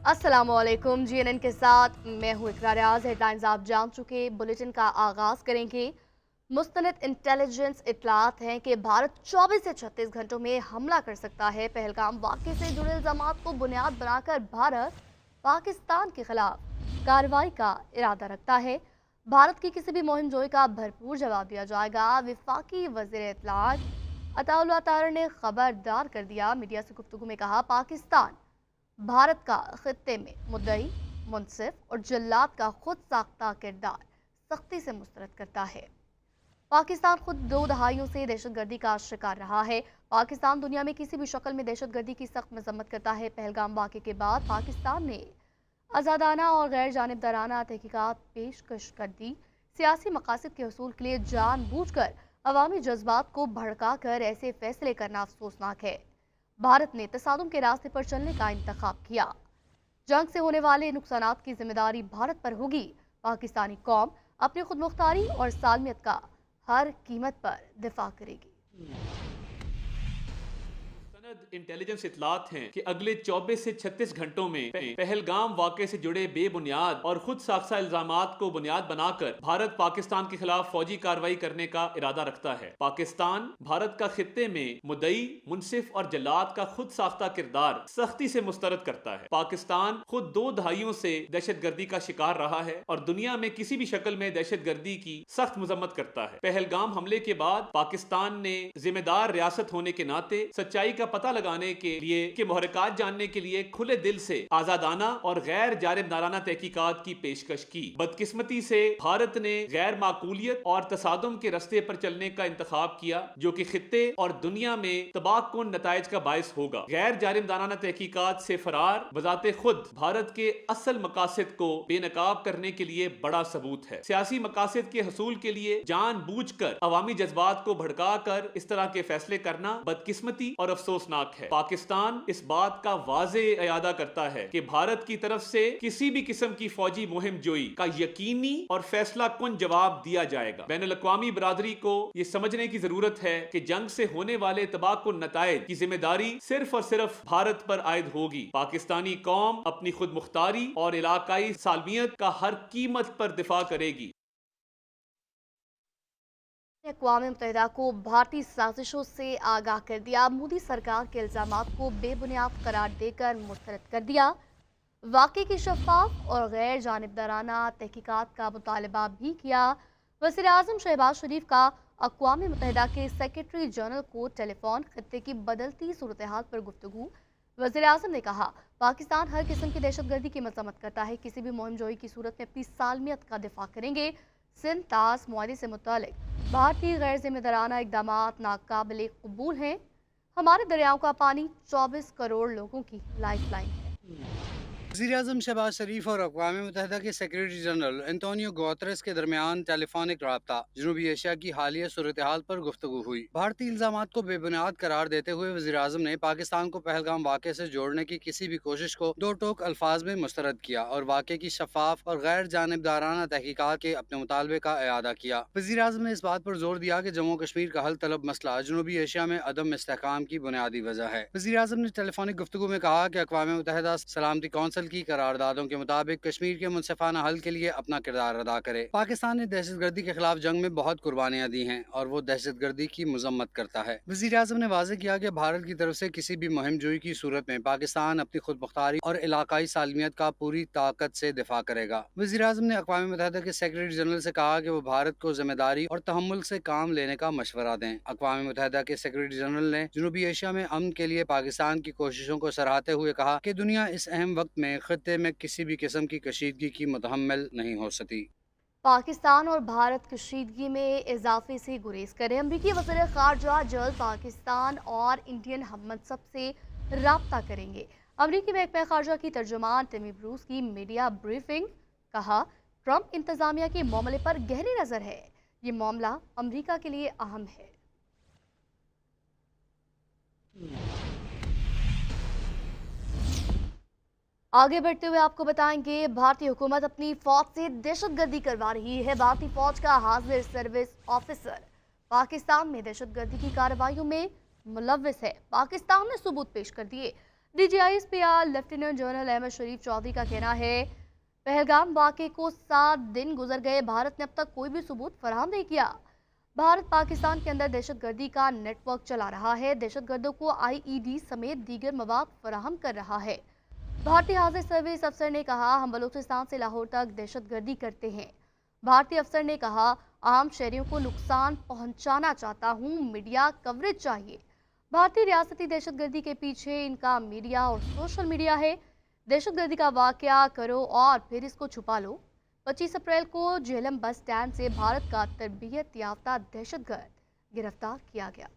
अस्सलाम वालेकुम। जीएनएन के साथ मैं हूँ इकरा रियाज। हेडलाइंस आप जान चुके। बुलेटिन का आगाज करेंगे। मुस्तनद इंटेलिजेंस इत्तलात हैं कि भारत 24 से 36 घंटों में हमला कर सकता है। पहलगाम वाक़े से जुड़े इल्जामात को बुनियाद बनाकर भारत पाकिस्तान के खिलाफ कार्रवाई का इरादा रखता है। भारत की किसी भी मुहिम जोई का भरपूर जवाब दिया जाएगा। विफाकी वज़ीर इत्तलात अताउल्लाह तार ने खबरदार कर दिया। मीडिया से गुफ्तगू में कहा, पाकिस्तान भारत का खित्ते में मुद्दई, मुनसिफ और जल्लाद का खुद साख्ता किरदार सख्ती से मुस्तरद करता है। पाकिस्तान खुद 2 दहाइयों से दहशतगर्दी का शिकार रहा है। पाकिस्तान दुनिया में किसी भी शक्ल में दहशतगर्दी की सख्त मजम्मत करता है। पहलगाम वाक़े के बाद पाकिस्तान ने आज़ादाना और गैर जानिबदाराना तहकीकात पेशकश कर दी। सियासी मकासद के हसूल के लिए जानबूझकर अवामी जज्बात को भड़का कर ऐसे फैसले करना अफसोसनाक है। भारत ने तसादुम के रास्ते पर चलने का इंतखाब किया। जंग से होने वाले नुकसानात की जिम्मेदारी भारत पर होगी। पाकिस्तानी कौम अपनी खुद मुख्तारी और सालमियत का हर कीमत पर दिफा करेगी। इंटेलिजेंस इतलात हैं कि अगले 24 से 36 घंटों में पहलगाम वाक़े से जुड़े बेबुनियाद और खुद साख्ता इल्जामात को बुनियाद बनाकर भारत पाकिस्तान के खिलाफ फौजी कार्रवाई करने का इरादा रखता है। पाकिस्तान भारत का खित्ते में मुद्दई, मुनसिफ और जल्लाद का खुद साख्ता किरदार सख्ती से मुस्तरद करता है। पाकिस्तान खुद 2 दहाइयों से दहशतगर्दी का शिकार रहा है और दुनिया में किसी भी शक्ल में दहशतगर्दी की सख्त मजम्मत करता है। पहलगाम हमले के बाद पाकिस्तान ने जिम्मेदार रियासत होने के नाते सच्चाई का पता लगाने के लिए के मुहरकात जानने के लिए खुले दिल से आजादाना और गैर जानिबदाराना तहकीकात की पेशकश की। बदकिस्मती से भारत ने गैर माकूलियत और तसादुम के रास्ते पर चलने का इंतखाब किया, जो कि खित्ते और दुनिया में तबाहकुन नताइज का बायस होगा। गैर जानिबदाराना तहकीकात से फरार बजाते खुद भारत के असल मकासद को बेनकाब करने के लिए बड़ा सबूत है। सियासी मकासद के हसूल के लिए जानबूझकर अवामी जज्बात को भड़का कर इस तरह के फैसले करना बदकिस्मती और अफसोसनाक है। पाकिस्तान इस बात का वाज़े इरादा करता है कि भारत की तरफ से किसी भी किस्म की फौजी मुहिम जोई का यकीनी और फैसला कुन जवाब दिया जाएगा। बैनुल-अक़वामी बरादरी को यह समझने की जरूरत है कि जंग से होने वाले तबाहकुन नताइज की जिम्मेदारी सिर्फ और सिर्फ भारत पर आयद होगी। पाकिस्तानी कौम अपनी खुद मुख्तारी और इलाकाई सालमियत का हर कीमत पर दिफा करेगी। अक़वाम मुत्तहिदा को भारतीय साजिशों से आगाह कर दिया। मोदी सरकार के इल्जामात को बेबुनियाद करार देकर मुस्तरद कर दिया। वाक़े की शफाफ और गैर जानिबदाराना तहकीकात का मुतालबा भी किया। वज़ीर आज़म शहबाज शरीफ का अक़वाम मुत्तहिदा के सेक्रेटरी जनरल को टेलीफोन खत्ते की बदलती सूरत हाल पर गुफ्तगू। वज़ीर आज़म ने कहा, पाकिस्तान हर किस्म की दहशतगर्दी की मजम्मत करता है। किसी भी मुहिम जोई की सूरत में अपनी सालमियत का दिफा करेंगे। सिंध तास मुआहदे से मुतालिक भारतीय गैर जिम्मेदाराना इक़दामात नाकाबिले कबूल हैं। हमारे दरियाओं का पानी 24 करोड़ लोगों की लाइफ लाइन है। वज़ीर-ए-आज़म शहबाज शरीफ और अक़वाम मुत्तहिदा के सेक्रेटरी जनरल एंटोनियो गुतेरेस के दरमियान टेलीफोनिक राब्ता जनूबी एशिया की हालिया सूरत हाल पर गुफ्तगू हुई। भारतीय इल्जामात को बेबुनियाद करार देते हुए वज़ीर-ए-आज़म ने पाकिस्तान को पहलगाम वाक़े से जोड़ने की किसी भी कोशिश को दो टोक अल्फाज में मुस्तरद किया और वाक़े की शफाफ और गैर जानिबदाराना तहकीकात के अपने मुतालबे का इरादा किया। वज़ीर-ए-आज़म ने इस बात पर जोर दिया कि जम्मू कश्मीर का हल तलब मसला जनूबी एशिया में अदम इस्तेहकाम की बुनियादी वजह है। वज़ीर-ए-आज़म ने टेलीफोनिक गुफ्तगू में कहा कि अक़वाम मुत्तहिदा सलामती कौंसिल की करारदादों के मुताबिक कश्मीर के मुनसिफाना हल के लिए अपना किरदार अदा करे। पाकिस्तान ने दहशतगर्दी के खिलाफ जंग में बहुत कुर्बानियां दी हैं और वो दहशतगर्दी की मजम्मत करता है। वज़ीर आज़म ने वाज़ेह किया कि भारत की तरफ से किसी भी मुहिम जोई की सूरत में पाकिस्तान अपनी खुद मुख्तारी और इलाकाई सालमियत का पूरी ताकत से दिफा करेगा। वज़ीर आज़म ने अक़वाम मुत्तहिदा के सेक्रेटरी जनरल से कहा कि वो भारत को जिम्मेदारी और तहम्मुल से काम लेने का मशवरा दें। अक़वाम मुत्तहिदा के सेक्रेटरी जनरल ने जनूबी एशिया में अमन के लिए पाकिस्तान की कोशिशों को सराहते हुए कहा कि दुनिया इस अहम वक्त में खित्ते में किसी भी किस्म की कशीदगी की मुतहम्मिल नहीं हो सकती। पाकिस्तान और भारत कशीदगी में इजाफे से गुरेज करें। अमरीकी वज़ीर ख़ारजा जल्द पाकिस्तान और इंडियन हममनसब से रब्ता करेंगे। अमरीकी महकमा ख़ारजा की तर्जुमान टिमी ब्रूस की मीडिया ब्रीफिंग। कहा, ट्रंप इंतज़ामिया के मामले पर गहरी नज़र है। ये मामला अमरीका के लिए अहम है। आगे बढ़ते हुए आपको बताएंगे, भारतीय हुकूमत अपनी फौज से दहशतगर्दी करवा रही है। भारतीय फौज का हाजिर सर्विस ऑफिसर पाकिस्तान में दहशतगर्दी की कार्रवाइयों में मुलव्विस है। पाकिस्तान ने सबूत पेश कर दिए। DGISPR लेफ्टिनेंट जनरल अहमद शरीफ चौधरी का कहना है, पहलगाम वाक़े को 7 दिन गुजर गए, भारत ने अब तक कोई भी सबूत फराहम नहीं किया। भारत पाकिस्तान के अंदर दहशतगर्दी का नेटवर्क चला रहा है, दहशतगर्दों को IED समेत दीगर मवाद फराहम कर रहा है। भारतीय हाजिर सर्विस अफसर ने कहा, हम बलूचिस्तान से लाहौर तक दहशतगर्दी करते हैं। भारतीय अफसर ने कहा, आम शहरियों को नुकसान पहुंचाना चाहता हूं, मीडिया कवरेज चाहिए। भारतीय रियासती दहशतगर्दी के पीछे इनका मीडिया और सोशल मीडिया है। दहशतगर्दी का वाकया करो और फिर इसको छुपा लो। 25 अप्रैल को झेलम बस स्टैंड से भारत का तरबियत याफ्ता दहशतगर्द गिरफ्तार किया गया।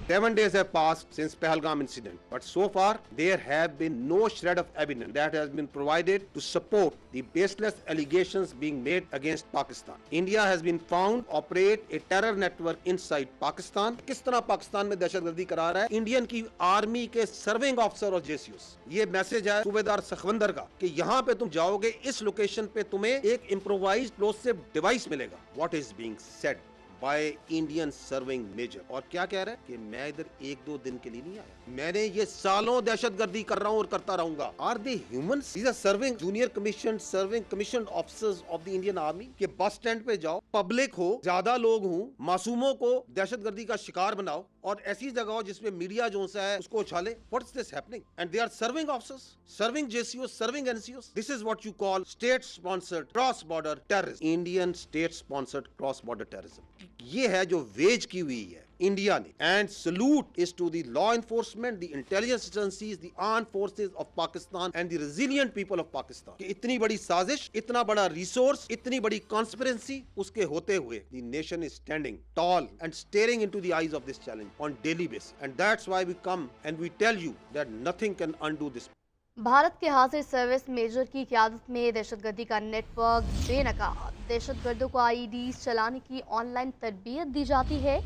7 days have passed since Pahalgam incident, but so far there have been no shred of evidence that has been provided to support the baseless allegations being made against Pakistan. India has been found operate a terror network inside Pakistan. किस तरह पाकिस्तान में दहशतगर्दी करा रहा है Indian की army के serving officer और JCOs। ये मैसेज है सूबेदार सखवंदर का कि यहाँ पे तुम जाओगे, इस लोकेशन पे तुम्हें एक इम्प्रोवाइज्ड एक्सप्लोसिव डिवाइस मिलेगा। What is being said by Indian serving major। और क्या कह रहा है कि मैं इधर 1-2 दिन के लिए नहीं आया, मैंने ये सालों दहशतगर्दी कर रहा हूं और करता रहूंगा। Are they humans? These are serving junior commission officers of the Indian army. के बस स्टैंड पे जाओ, पब्लिक हो, ज्यादा लोग हों, मासूमों को दहशतगर्दी का शिकार बनाओ और ऐसी जगह हो जिसमें मीडिया जो है उसको उछाले। What's this happening? And they are serving officers, serving JCOs, serving NCOs। This is what you call state sponsored cross border terrorism. Indian state sponsored cross border terrorism ये है जो वेज की हुई है इंडिया ने। And salute is to the law enforcement, the intelligence agencies, the armed forces of Pakistan and the resilient people of Pakistan कि इतनी बड़ी साजिश, इतना बड़ा रिसोर्स, इतनी बड़ी कॉन्स्पिरेंसी उसके होते हुए the nation is standing tall and staring into the eyes of this challenge on daily basis. And that's why we come and we tell you that nothing can undo this. Bharat के हाजिर service major की क़यादत में दहशतगर्दी का network बेनकाब, दहशतगर्दों को IEDs चलाने की ऑनलाइन तरबियत दी जाती है।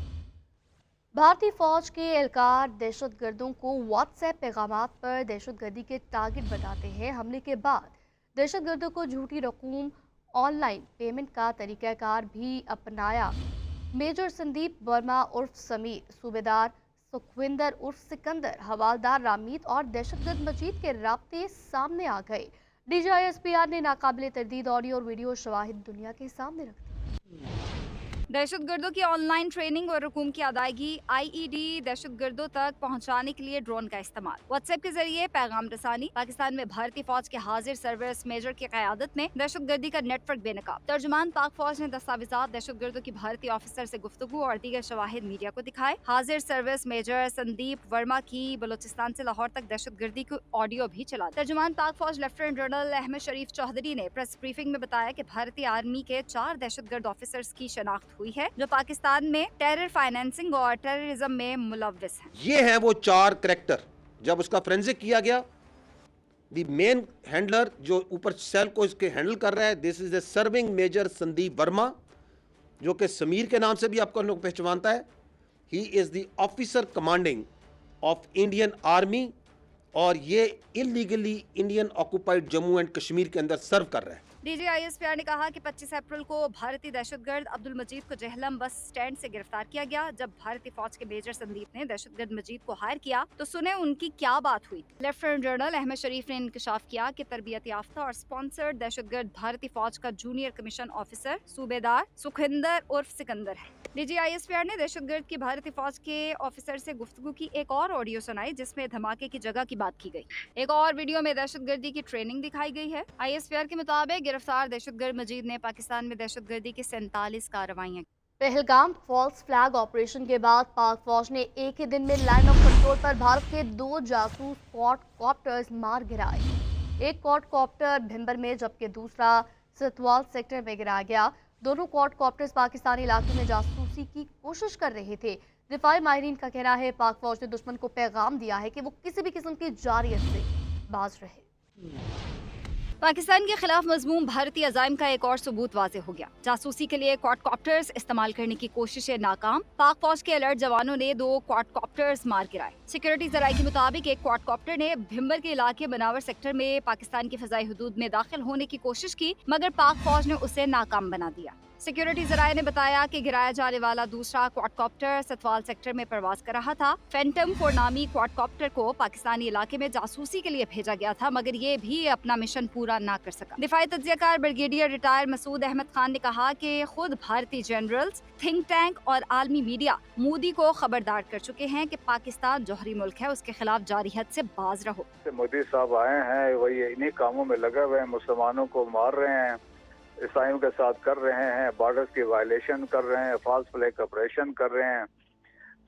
भारतीय फौज के एहलकार दहशतगर्दों को WhatsApp पैगामात पर दहशतगर्दी के टारगेट बताते हैं। हमले के बाद दहशतगर्दों को झूठी रकूम ऑनलाइन पेमेंट का तरीक़ाकार भी अपनाया। मेजर संदीप वर्मा उर्फ समीर, सूबेदार सुखविंदर उर्फ सिकंदर, हवालदार रामीत और दहशतगर्द मजीद के राब्ते सामने आ गए। DGISPR ने नाकाबिले तरदीद ऑडियो और वीडियो शवाहिद दुनिया के सामने रख दी। दहशतगर्दों की ऑनलाइन ट्रेनिंग और रकूम की अदायगी, IED दहशतगर्दों तक पहुंचाने के लिए ड्रोन का इस्तेमाल, WhatsApp के जरिए पैगाम रसानी। पाकिस्तान में भारतीय फौज के हाजिर सर्विस मेजर की क़यादत में दहशतगर्दी का नेटवर्क बेनकाब। तर्जुमान पाक फौज ने दस्तावेजात दहशतगर्दों की भारतीय ऑफिसर से गुफ्तगू और दीगर शवाहिद मीडिया को दिखाए। हाजिर सर्विस मेजर संदीप वर्मा की बलूचिस्तान से लाहौर तक दहशतगर्दी की ऑडियो भी चला। तर्जुमान पाक फौज लेफ्टिनेंट जनरल अहमद शरीफ चौधरी ने प्रेस ब्रीफिंग में बताया कि भारतीय आर्मी के 4 दहशतगर्द ऑफिसर्स की शनाख्त हुई है जो पाकिस्तान में टेरर फाइनेंसिंग और टेररिज्म में मुलव्विस हैं। ये है वो 4 कैरेक्टर। जब उसका फोरेंसिक किया गया, द मेन हैंडलर जो ऊपर सेल को इसके हैंडल कर रहा है, this is a serving major Sandeep Verma, जो कि समीर के नाम से भी आपको लोग पहचानता है। He is the officer commanding of Indian army और ये illegally Indian occupied Jammu and Kashmir के अंदर सर्व कर रहा है। DGISPR ने कहा कि 25 अप्रैल को भारतीय दहशतगर्द अब्दुल मजीद को जहलम बस स्टैंड से गिरफ्तार किया गया। जब भारतीय फौज के मेजर संदीप ने दहशतगर्द मजीद को हायर किया तो सुने उनकी क्या बात हुई। लेफ्टिनेंट जनरल अहमद शरीफ ने इंकशाफ किया कि तरबियत याफ्ता और स्पॉन्सर्ड दहशतगर्द भारतीय फौज का जूनियर कमीशन ऑफिसर सूबेदार सुखविंदर उर्फ सिकंदर है। DGISPR ने दहशतगर्द की भारतीय फौज के ऑफिसर से गुफ्तगू की एक और ऑडियो सुनाई जिसमें धमाके की जगह की बात की गई। एक और वीडियो में दहशतगर्दी की ट्रेनिंग दिखाई गई है। ISPR के मुताबिक गिरफ्तार दहशतगर्द मजीद ने पाकिस्तान में दहशतगर्दी की 47 कार्रवाइयां। पहलगाम फॉल्स फ्लैग ऑपरेशन के बाद पाक फौज ने एक ही दिन में लाइन ऑफ कंट्रोल पर भारत के 2 जासूस क्वाडकॉप्टर्स मार गिराए। एक क्वाडकॉप्टर भिंबर में जबकि दूसरा सतवाल सेक्टर में गिराया गया। दोनों क्वाडकॉप्टर्स पाकिस्तानी इलाके में जासूसी की कोशिश कर रहे थे। दिफाई माहिरीन का कहना है पाक फौज ने दुश्मन को पैगाम दिया है कि वो किसी भी किस्म की जारियत से बाज रहे। पाकिस्तान के खिलाफ मजमूम भारतीय अज़ाइम का एक और सबूत वाज़ेह हो गया। जासूसी के लिए क्वाडकॉप्टर्स इस्तेमाल करने की कोशिशें नाकाम। पाक फौज के अलर्ट जवानों ने 2 क्वाडकॉप्टर्स मार गिराए। सिक्योरिटी जराये के मुताबिक एक क्वाडकॉप्टर ने भिंबर के इलाके बनावर सेक्टर में पाकिस्तान की फ़ज़ाई हुदूद में दाखिल होने की कोशिश की मगर पाक फौज ने उसे नाकाम बना दिया। सिक्योरिटी जराये ने बताया कि गिराया जाने वाला दूसरा क्वाडकॉप्टर सतवाल सेक्टर में परवाज कर रहा था। फैंटम 4 नामी क्वाडकॉप्टर को पाकिस्तानी इलाके में जासूसी के लिए भेजा गया था, मगर ये भी अपना मिशन पूरा ना कर सका। दिफाई तज्जियाकार ब्रिगेडियर रिटायर मसूद अहमद खान ने कहा कि खुद भारतीय जनरल्स, थिंक टैंक और आलमी मीडिया मोदी को खबरदार कर चुके हैं कि पाकिस्तान जौहरी मुल्क है, उसके खिलाफ जारी हद से बाज रहो। मोदी साहब आए हैं, वही इन्हीं कामों में लगे हुए हैं, मुसलमानों को मार रहे हैं, ईसाइयों के साथ कर रहे हैं, बॉर्डर्स की वायलेशन कर रहे हैं, फॉल्स फ्लैग ऑपरेशन कर रहे हैं,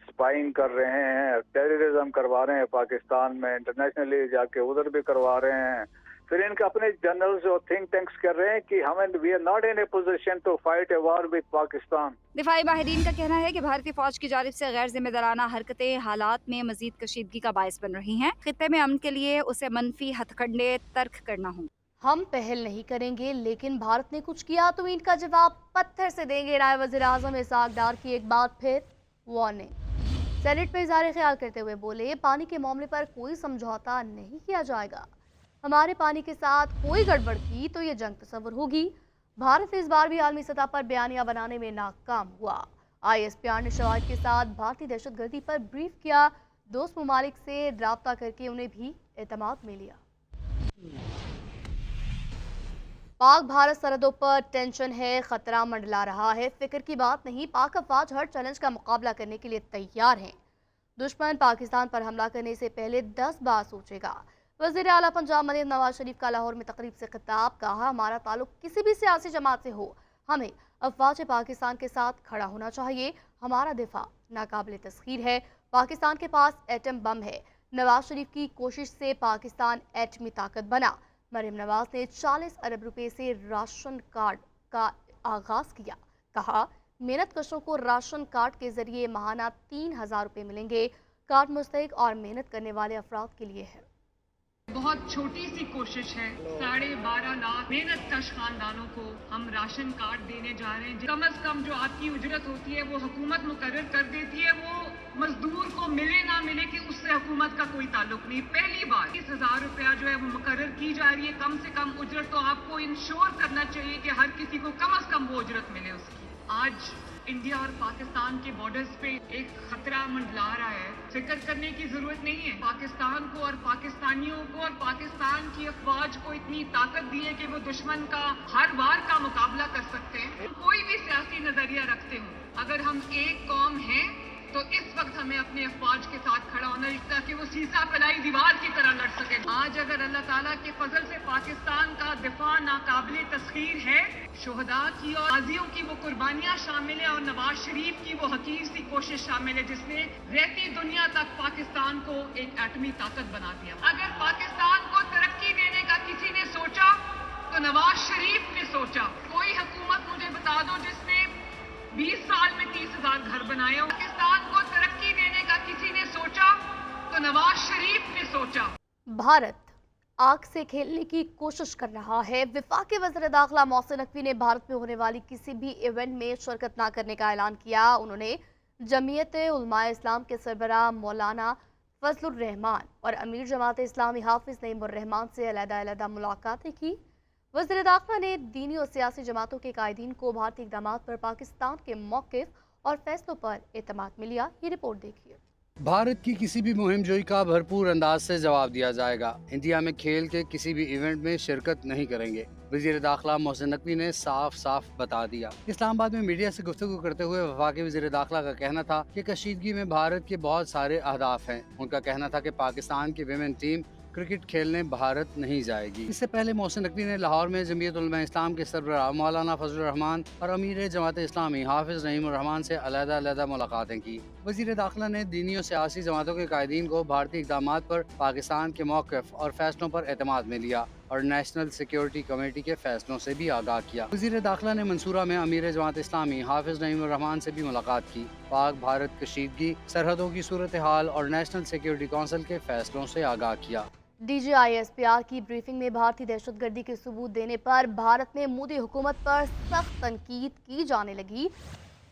स्पाइंग कर रहे हैं, टेररिज्म करवा रहे हैं पाकिस्तान में, इंटरनेशनली जाके उधर भी करवा रहे हैं। फिर इनके अपने जनरल्स और थिंक टैंक्स कर रहे हैं कि हमें we are not in a position to fight a war with Pakistan. दिफाई माहिरीन का कहना है कि भारतीय फौज की जानिब से गैर जिम्मेदाराना हरकतें हालात में मजीद कशीदगी का बायस बन रही हैं। खित्ते में अमन के लिए उसे मनफी हथकंडे तर्क करना होंगे। हम पहल नहीं करेंगे, लेकिन भारत ने कुछ किया तो ईंट का जवाब पत्थर से देंगे। नायब वज़ीर आज़म इसहाक डार की एक बार फिर वार्निंग। सेनेट में इज़हार ख्याल करते हुए बोले, पानी के मामले पर कोई समझौता नहीं किया जाएगा। हमारे पानी के साथ कोई गड़बड़ की तो ये जंग तस्वर होगी। भारत इस बार भी आलमी सतह पर बयानिया बनाने में नाकाम हुआ। ISPR ने शवाहिद के साथ भारतीय दहशतगर्दी पर ब्रीफ किया। दोस्त ममालिक से राब्ता करके उन्हें भी एतमाद में लिया। पाक भारत सरहदों पर टेंशन है, खतरा मंडला रहा है। फिक्र की बात नहीं, पाक अफवाज हर चैलेंज का मुकाबला करने के लिए तैयार हैं। दुश्मन पाकिस्तान पर हमला करने से पहले 10 बार सोचेगा। वज़ीर आला पंजाब मलिक नवाज शरीफ का लाहौर में तकरीब से खिताब। कहा, हमारा ताल्लुक किसी भी सियासी जमात से हो, हमें अफवाज पाकिस्तान के साथ खड़ा होना चाहिए। हमारा दिफा नाकाबिल तस्खीर है। पाकिस्तान के पास एटम बम है। नवाज शरीफ की कोशिश से पाकिस्तान एटमी ताकत बना। मरीम नवाज ने 40 अरब रुपए से राशन कार्ड का आगाज किया। कहा, मेहनत कशों को राशन कार्ड के जरिए माहाना 3000 रुपए मिलेंगे। कार्ड मुस्तहिक और मेहनत करने वाले अफराद के लिए है। बहुत छोटी सी कोशिश है, 12.5 लाख मेहनत कश खानदानों को हम राशन कार्ड देने जा रहे हैं। कम से कम जो आपकी उजरत होती है वो हुकूमत मुकर्रर कर देती है, वो मजदूर को मिले ना मिले कि उससे हुकूमत का कोई ताल्लुक नहीं। पहली बार 30,000 रुपया जो है वो मुकर्रर की जा रही है। कम से कम उजरत तो आपको इंश्योर करना चाहिए कि हर किसी को कम से कम वो उजरत मिले उसकी। आज इंडिया और पाकिस्तान के बॉर्डर्स पे एक खतरा मंडला रहा है। फिक्र करने की जरूरत नहीं है। पाकिस्तान को और पाकिस्तानियों को और पाकिस्तान की अफवाज को इतनी ताकत दी है कि वो दुश्मन का हर बार का मुकाबला कर सकते हैं। कोई भी सियासी नजरिया रखते हो, अगर हम एक कौम हैं तो इस वक्त हमें अपने अफवाज के साथ खड़ा होना है ताकि वो सीसा फैलाई दीवार की तरह लड़ सके। आज अगर अल्लाह ताला के फजल से पाकिस्तान का दिफा नाकाबिले तस्खीर है, शुहदा की और गाजियों की वो कुर्बानियां शामिल है और नवाज शरीफ की वो हकीर सी कोशिश शामिल है जिसने रहती दुनिया तक पाकिस्तान को एक एटमी ताकत बना दिया। अगर पाकिस्तान को तरक्की देने का किसी ने सोचा तो नवाज शरीफ ने सोचा। कोई हुकूमत मुझे बता दो जिसने 20 साल में 30,000 घर बनाए हो। पाकिस्तान को तरक्की देने का किसी ने सोचा तो नवाज शरीफ ने सोचा। भारत आग से खेलने की कोशिश कर रहा है। वफाकी वज़ीर दाखिला मोहसिन नकवी ने भारत में होने वाली किसी भी इवेंट में शिरकत न करने का ऐलान किया। उन्होंने जमीयत उलमाए इस्लाम के सरबराह मौलाना फजलुर रहमान और अमीर जमात इस्लामी हाफिज नईमुर रहमान से अलग-अलग मुलाकातें की। वज़ीर दाखिला ने दीनी और सियासी जमातों के कायदीन को भारतीय इक़दामात पर पाकिस्तान के मौक़िफ़ और फैसलों पर एतमाद में लिया। ये रिपोर्ट देखिए। भारत की किसी भी मुहिम जोई का भरपूर अंदाज से जवाब दिया जाएगा। इंडिया में खेल के किसी भी इवेंट में शिरकत नहीं करेंगे। वज़ीर दाखिला मोहसिन नकवी ने साफ साफ बता दिया। इस्लामाबाद में मीडिया से गुफ्तगू करते हुए वफाकी वज़ीर दाखिला का कहना था कि कशीदगी में भारत के बहुत सारे अहदाफ हैं। उनका कहना था कि पाकिस्तान की विमेन टीम क्रिकेट खेलने भारत नहीं जाएगी। इससे पहले मोहसिन नकवी ने लाहौर में जमीयत उलमा इस्लाम के सरबराह मौलाना फजलुर रहमान और अमीर जमात इस्लामी हाफिज नईमुर रहमान से अलग-अलग मुलाकातें की। वज़ीर दाखिला ने दीनी और सियासी जमातों के कायदीन को भारतीय इक़दामात पर पाकिस्तान के मौक़िफ़ और फैसलों पर एतमाद में लिया और नेशनल सिक्योरिटी कमेटी के फैसलों से भी आगाह किया। वज़ीर दाखिला ने मंसूरा में अमीर जमात इस्लामी हाफिज नईमुर रहमान से भी मुलाकात की। पाक भारत कशीदगी, सरहदों की सूरत हाल और नेशनल सिक्योरिटी कौंसिल के फैसलों से आगाह किया। DGISPR की ब्रीफिंग में भारतीय दहशतगर्दी के सबूत देने पर भारत में मोदी हुकूमत पर सख्त तनकीद की जाने लगी।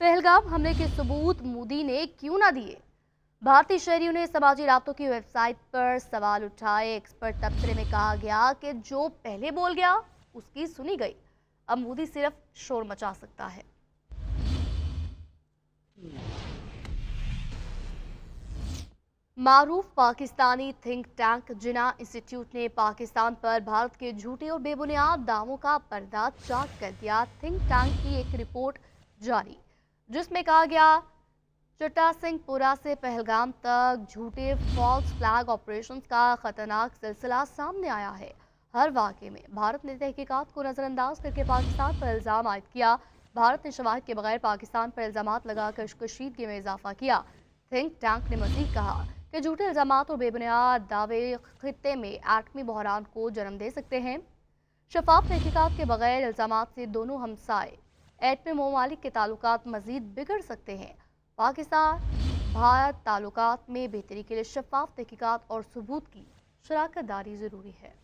पहलगाम हमले के सबूत मोदी ने क्यों ना दिए? भारतीय शहरियों ने समाजी राब्तों की वेबसाइट पर सवाल उठाए। एक्सपर्ट तबसरे में कहा गया कि जो पहले बोल गया उसकी सुनी गई। अब मोदी सिर्फ शोर मचा सकता है। मारूफ पाकिस्तानी थिंक टैंक जिना इंस्टीट्यूट ने पाकिस्तान पर भारत के झूठे और बेबुनियाद दावों का पर्दा चाट कर दिया। थिंक टैंक की एक रिपोर्ट जारी जिसमें कहा गया चट्टा सिंहपुरा से पहलगाम तक झूठे फॉल्स फ्लैग ऑपरेशंस का खतरनाक सिलसिला सामने आया है। हर वाक़े में भारत ने तहकीकात को नज़रअंदाज करके पाकिस्तान पर इल्ज़ाम आयद किया। भारत ने शवाहिद के बगैर पाकिस्तान पर इल्ज़ामात लगाकर कशीदगी में इजाफा किया। थिंक टैंक ने मज़ीद कहा कि झूठे इल्ज़ामात और बेबुनियाद दावे खित्ते में एटमी बहरान को जन्म दे सकते हैं। शफाफ तहकीकात के बगैर इल्ज़ामात से दोनों हमसाए एटमी ममालिक के ताल्लुकात मज़ीद बिगड़ सकते हैं। पाकिस्तान भारत ताल्लुकात में बेहतरी के लिए शफाफ तहकीकात और सबूत की शराकत दारी ज़रूरी है।